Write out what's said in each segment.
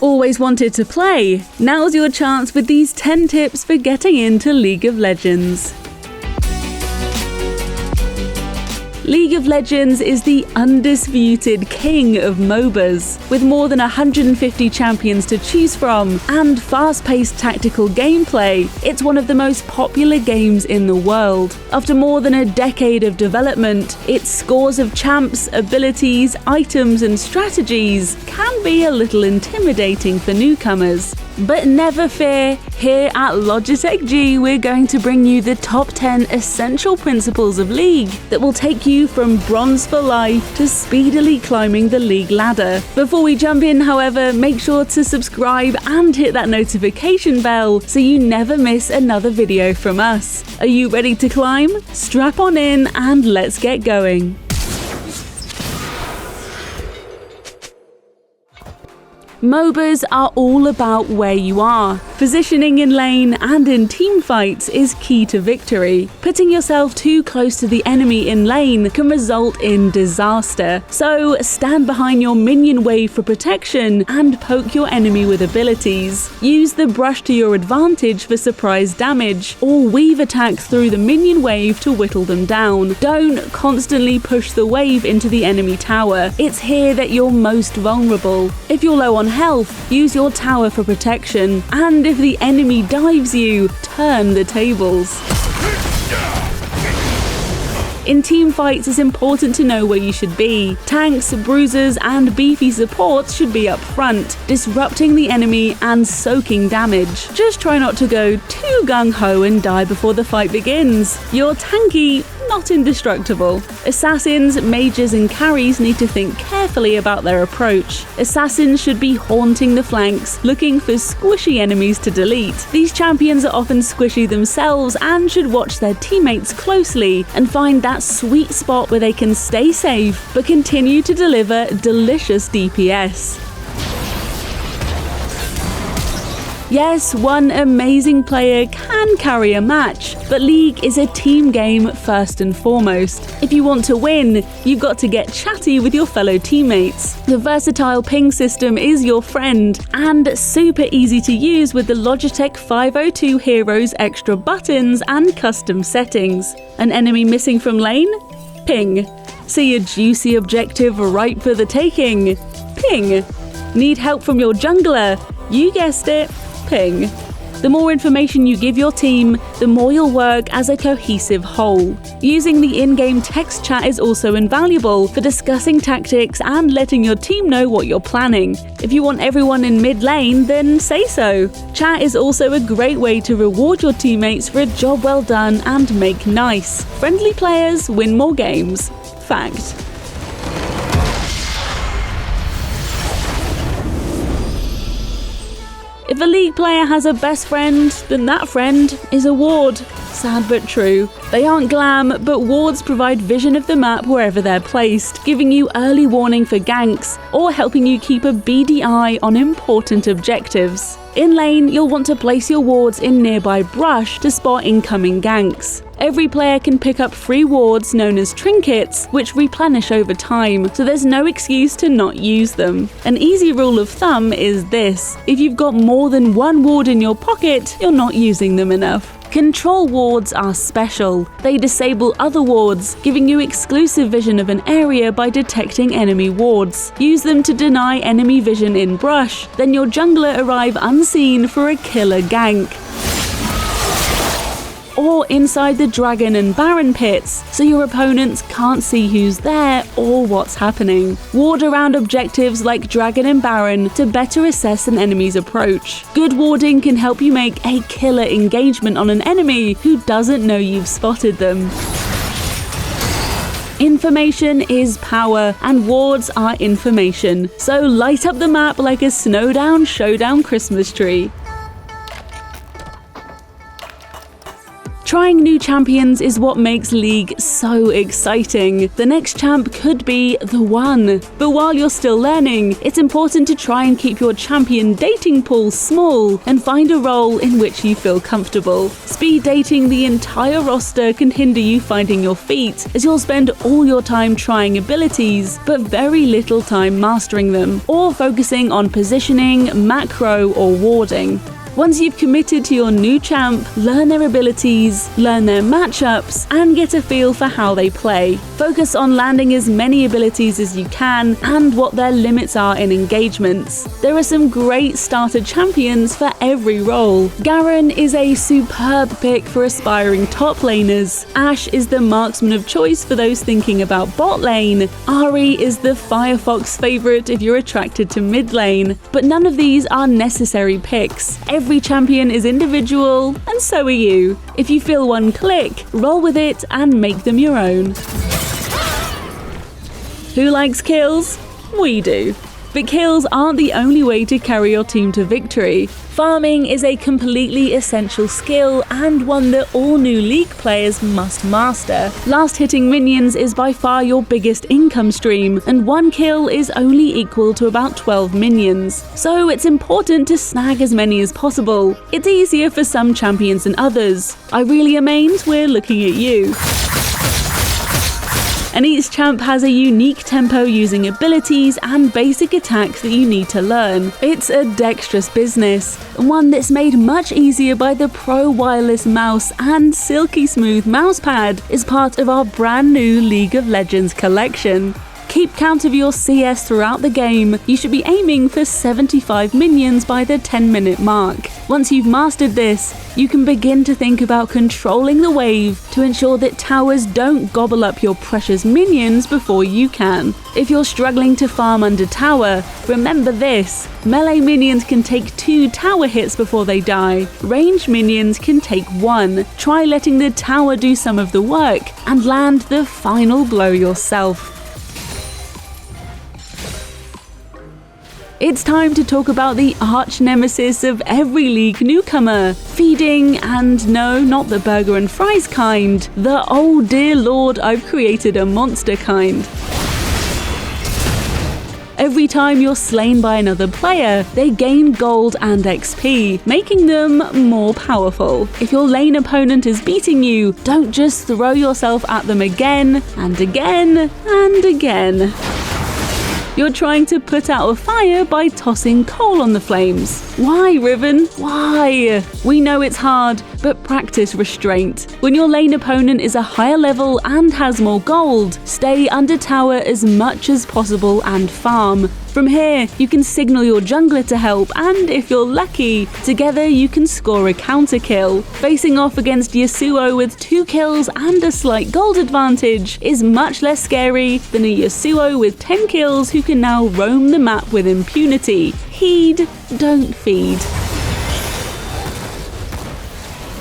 Always wanted to play? Now's your chance with these 10 tips for getting into League of Legends. League of Legends is the undisputed king of MOBAs. With more than 150 champions to choose from and fast-paced tactical gameplay, it's one of the most popular games in the world. After more than a decade of development, its scores of champs, abilities, items and strategies can be a little intimidating for newcomers. But never fear, here at Logitech G we're going to bring you the top 10 essential principles of League that will take you from bronze for life to speedily climbing the League ladder. Before we jump in, however, make sure to subscribe and hit that notification bell so you never miss another video from us. Are you ready to climb? Strap on in and let's get going. MOBAs are all about where you are. Positioning in lane and in team fights is key to victory. Putting yourself too close to the enemy in lane can result in disaster. So stand behind your minion wave for protection and poke your enemy with abilities. Use the brush to your advantage for surprise damage, or weave attacks through the minion wave to whittle them down. Don't constantly push the wave into the enemy tower. It's here that you're most vulnerable. If you're low on health, use your tower for protection, and if the enemy dives you, turn the tables. In team fights, it's important to know where you should be. Tanks, bruisers, and beefy supports should be up front, disrupting the enemy and soaking damage. Just try not to go too gung-ho and die before the fight begins. You're tanky, not indestructible. Assassins, mages, and carries need to think carefully about their approach. Assassins should be haunting the flanks, looking for squishy enemies to delete. These champions are often squishy themselves and should watch their teammates closely and find that sweet spot where they can stay safe but continue to deliver delicious DPS. Yes, one amazing player can carry a match, but League is a team game first and foremost. If you want to win, you've got to get chatty with your fellow teammates. The versatile ping system is your friend, and super easy to use with the Logitech 502 Heroes extra buttons and custom settings. An enemy missing from lane? Ping. See a juicy objective ripe for the taking? Ping. Need help from your jungler? You guessed it. Ping. The more information you give your team, the more you'll work as a cohesive whole. Using the in-game text chat is also invaluable for discussing tactics and letting your team know what you're planning. If you want everyone in mid lane, then say so. Chat is also a great way to reward your teammates for a job well done and make nice. Friendly players win more games. Fact. If a League player has a best friend, then that friend is a ward. Sad but true. They aren't glam, but wards provide vision of the map wherever they're placed, giving you early warning for ganks, or helping you keep a beady eye on important objectives. In lane, you'll want to place your wards in nearby brush to spot incoming ganks. Every player can pick up free wards known as trinkets, which replenish over time, so there's no excuse to not use them. An easy rule of thumb is this: if you've got more than one ward in your pocket, you're not using them enough. Control wards are special. They disable other wards, giving you exclusive vision of an area by detecting enemy wards. Use them to deny enemy vision in brush, then your jungler arrive unseen for a killer gank. Or inside the Dragon and Baron pits, so your opponents can't see who's there or what's happening. Ward around objectives like Dragon and Baron to better assess an enemy's approach. Good warding can help you make a killer engagement on an enemy who doesn't know you've spotted them. Information is power, and wards are information, so light up the map like a snowdown showdown Christmas tree. Trying new champions is what makes League so exciting. The next champ could be the one. But while you're still learning, it's important to try and keep your champion dating pool small and find a role in which you feel comfortable. Speed dating the entire roster can hinder you finding your feet, as you'll spend all your time trying abilities, but very little time mastering them, or focusing on positioning, macro, or warding. Once you've committed to your new champ, learn their abilities, learn their matchups, and get a feel for how they play. Focus on landing as many abilities as you can and what their limits are in engagements. There are some great starter champions for every role. Garen is a superb pick for aspiring top laners. Ashe is the marksman of choice for those thinking about bot lane. Ahri is the Firefox favorite if you're attracted to mid lane. But none of these are necessary picks. Every champion is individual, and so are you. If you feel one click, roll with it and make them your own. Who likes kills? We do. But kills aren't the only way to carry your team to victory. Farming is a completely essential skill and one that all new League players must master. Last hitting minions is by far your biggest income stream, and one kill is only equal to about 12 minions. So it's important to snag as many as possible. It's easier for some champions than others. Irelia mains, we're looking at you. And each champ has a unique tempo using abilities and basic attacks that you need to learn. It's a dexterous business, one that's made much easier by the Pro Wireless Mouse and silky smooth mousepad is part of our brand new League of Legends collection. Keep count of your CS throughout the game. You should be aiming for 75 minions by the 10-minute mark. Once you've mastered this, you can begin to think about controlling the wave to ensure that towers don't gobble up your precious minions before you can. If you're struggling to farm under tower, remember this: melee minions can take 2 tower hits before they die. Ranged minions can take 1. Try letting the tower do some of the work and land the final blow yourself. It's time to talk about the arch nemesis of every League newcomer. Feeding, and no, not the burger and fries kind. The oh dear lord, I've created a monster kind. Every time you're slain by another player, they gain gold and XP, making them more powerful. If your lane opponent is beating you, don't just throw yourself at them again and again and again. You're trying to put out a fire by tossing coal on the flames. Why, Riven? Why? We know it's hard, but practice restraint. When your lane opponent is a higher level and has more gold, stay under tower as much as possible and farm. From here, you can signal your jungler to help, and if you're lucky, together you can score a counter kill. Facing off against Yasuo with 2 kills and a slight gold advantage is much less scary than a Yasuo with 10 kills who can now roam the map with impunity. Heed, don't feed.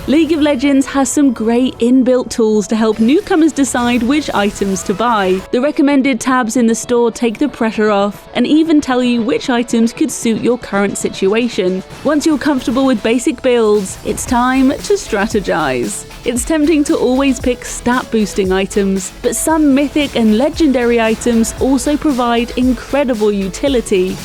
League of Legends has some great inbuilt tools to help newcomers decide which items to buy. The recommended tabs in the store take the pressure off and even tell you which items could suit your current situation. Once you're comfortable with basic builds, it's time to strategize. It's tempting to always pick stat boosting items, but some mythic and legendary items also provide incredible utility.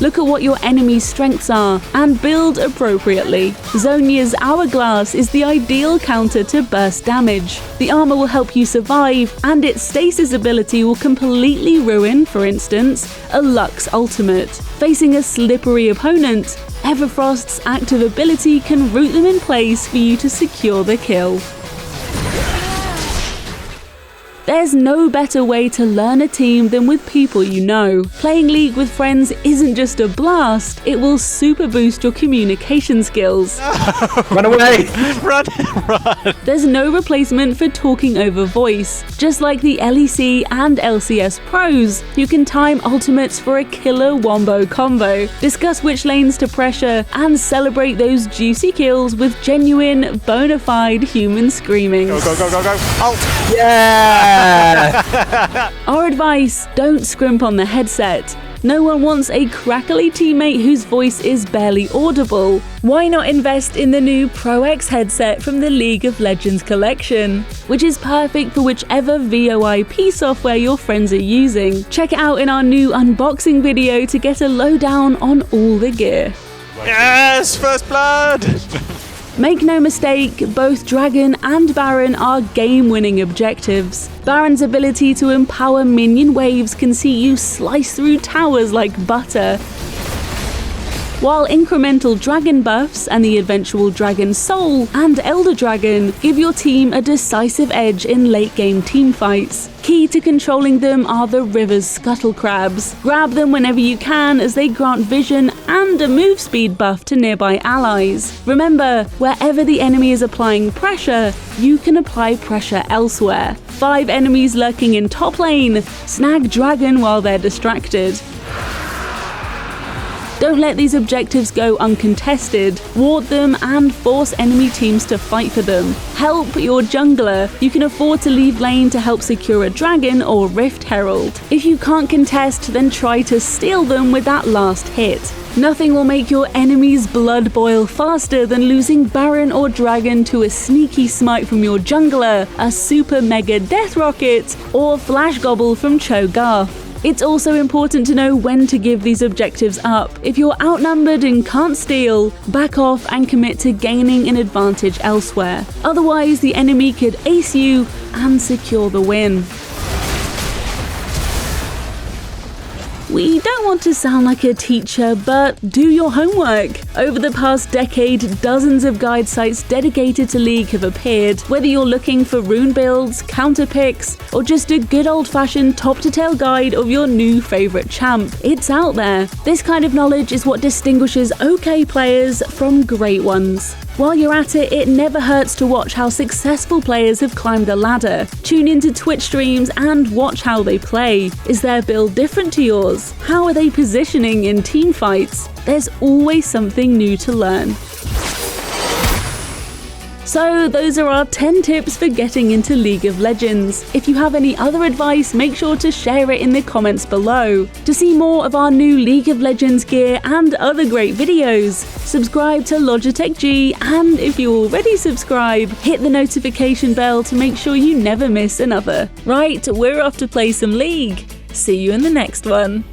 Look at what your enemy's strengths are and build appropriately. Zhonya's Hourglass is the ideal counter to burst damage. The armor will help you survive, and its stasis ability will completely ruin, for instance, a Lux ultimate. Facing a slippery opponent, Everfrost's active ability can root them in place for you to secure the kill. There's no better way to learn a team than with people you know. Playing League with friends isn't just a blast, it will super boost your communication skills. Run away! Run! There's no replacement for talking over voice. Just like the LEC and LCS pros, you can time ultimates for a killer wombo combo, discuss which lanes to pressure, and celebrate those juicy kills with genuine, bona fide human screaming. Go, go, go, go, go! Ult! Yeah! Our advice: don't scrimp on the headset. No one wants a crackly teammate whose voice is barely audible. Why not invest in the new Pro X headset from the League of Legends collection, which is perfect for whichever VoIP software your friends are using. Check it out in our new unboxing video to get a lowdown on all the gear. Yes, first blood! Make no mistake, both Dragon and Baron are game-winning objectives. Baron's ability to empower minion waves can see you slice through towers like butter, while incremental dragon buffs and the eventual Dragon Soul and Elder Dragon give your team a decisive edge in late-game teamfights. Key to controlling them are the River's Scuttle Crabs. Grab them whenever you can as they grant vision and a move speed buff to nearby allies. Remember, wherever the enemy is applying pressure, you can apply pressure elsewhere. 5 enemies lurking in top lane, snag Dragon while they're distracted. Don't let these objectives go uncontested. Ward them and force enemy teams to fight for them. Help your jungler. You can afford to leave lane to help secure a dragon or Rift Herald. If you can't contest, then try to steal them with that last hit. Nothing will make your enemy's blood boil faster than losing Baron or Dragon to a sneaky smite from your jungler, a super mega death rocket, or flash gobble from Cho'Gath. It's also important to know when to give these objectives up. If you're outnumbered and can't steal, back off and commit to gaining an advantage elsewhere. Otherwise, the enemy could ace you and secure the win. We don't want to sound like a teacher, but do your homework. Over the past decade, dozens of guide sites dedicated to League have appeared. Whether you're looking for rune builds, counter picks, or just a good old-fashioned top-to-tail guide of your new favorite champ, it's out there. This kind of knowledge is what distinguishes okay players from great ones. While you're at it, it never hurts to watch how successful players have climbed the ladder. Tune into Twitch streams and watch how they play. Is their build different to yours? How are they positioning in team fights? There's always something new to learn. So those are our 10 tips for getting into League of Legends. If you have any other advice, make sure to share it in the comments below. To see more of our new League of Legends gear and other great videos, subscribe to Logitech G, and if you already subscribe, hit the notification bell to make sure you never miss another. Right, we're off to play some League. See you in the next one.